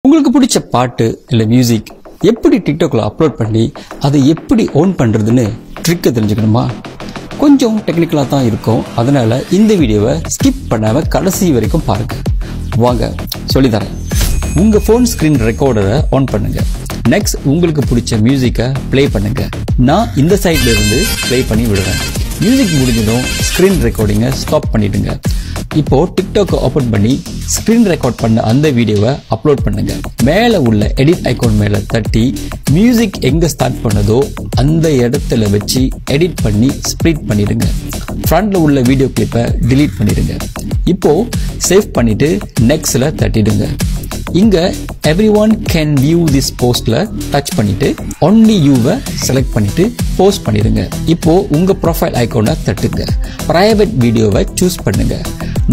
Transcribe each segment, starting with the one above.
உங்களுக்கு பிடிச்ச பாட்டு இல்ல மியூசிக் எப்படி டிக்டாக்ல அப்லோட் பண்ணி அதை எப்படி ஓன் பண்றதுன்னு ட்ரிக்கை தெரிஞ்சுக்கணுமா? கொஞ்சம் டெக்னிக்கலா தான் இருக்கும். அதனால இந்த வீடியோவை ஸ்கிப் பண்ணாம கடைசி வரைக்கும் பாருங்க. வாங்க சொல்லித்தரேன். உங்க போன் ஸ்கிரீன் ரெக்கார்டரை ஆன் பண்ணுங்க. நெக்ஸ்ட் உங்களுக்கு பிடிச்ச மியூசிக்கை பிளே பண்ணுங்க. நான் இந்த சைட்ல இருந்து பிளே பண்ணி விடுவேன். மியூசிக் முடிஞ்சதும் ஸ்கிரீன் ரெக்கார்டிங்கை ஸ்டாப் பண்ணிடுங்க. இப்போ டிக்டாக் ஓபன் பண்ணி ஸ்கிரீன் ரெக்கார்ட் பண்ண அந்த வீடியோவை அப்லோட் பண்ணுங்க. மேல உள்ள எடிட் ஐகான் மேல தட்டி மியூசிக் எங்க ஸ்டார்ட் பண்ணதோ அந்த இடத்துல வச்சு எடிட் பண்ணி ஸ்ப்ளிட் பண்ணிடுங்க. ஃப்ரண்ட்ல உள்ள வீடியோ கிளிப்பை டிலீட் பண்ணிடுங்க. இப்போ சேவ் பண்ணிட்டு நெக்ஸ்ட்ல தட்டிடுங்க. இங்க everyone can view this postல டச் பண்ணிட்டு only youவை செலக்ட் பண்ணிட்டு போஸ்ட் பண்ணிடுங்க. இப்போ உங்க ப்ரொஃபைல் ஐகானை தட்டுங்க. பிரைவேட் வீடியோவை சூஸ் பண்ணுங்க.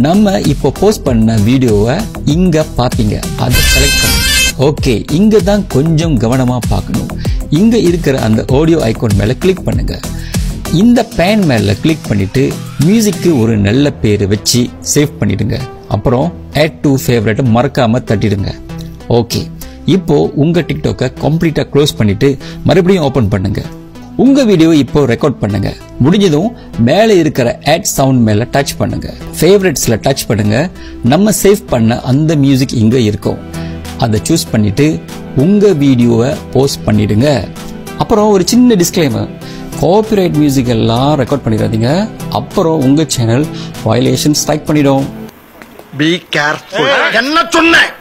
நம்ம இப்போ போஸ்ட் பண்ண வீடியோவை இங்க பாப்பீங்க. அதை செலக்ட் பண்ணுங்க. ஓகே, இங்க தான் கொஞ்சம் கவனமா பார்க்கணும். இங்க இருக்கிற அந்த ஆடியோ ஐகான் மேல கிளிக் பண்ணுங்க. இந்த பேன் மேல கிளிக் பண்ணிட்டு மியூசிக்கு ஒரு நல்ல பேரு வச்சு சேவ் பண்ணிடுங்க. அப்புறம் add to favorite மறக்காம தட்டிடுங்க. ஓகே, இப்போ உங்க டிக்டாக்கை கம்ப்ளீட்டா க்ளோஸ் பண்ணிட்டு மறுபடியும் ஓபன் பண்ணுங்க. உங்க வீடியோ இப்போ ரெக்கார்ட் பண்ணுங்க. முடிஞ்சதும் மேல இருக்கிற add sound மேல டச் பண்ணுங்க. ஃபேவரட்ஸ்ல டச் பண்ணுங்க. நம்ம சேவ் பண்ண அந்த மியூசிக் இங்க இருக்கும். அதை சூஸ் பண்ணிட்டு உங்க வீடியோவை போஸ்ட் பண்ணிடுங்க. அப்புறம் ஒரு சின்ன டிஸ்க்ளைமர், காப்பிரைட் மியூசிக் எல்லாம் ரெக்கார்ட் பண்ணிடாதீங்க. அப்புறம் உங்க சேனல் வயலேஷன் ஸ்ட்ரைக் பண்ணிடும். Be careful. என்ன சொன்னேன்?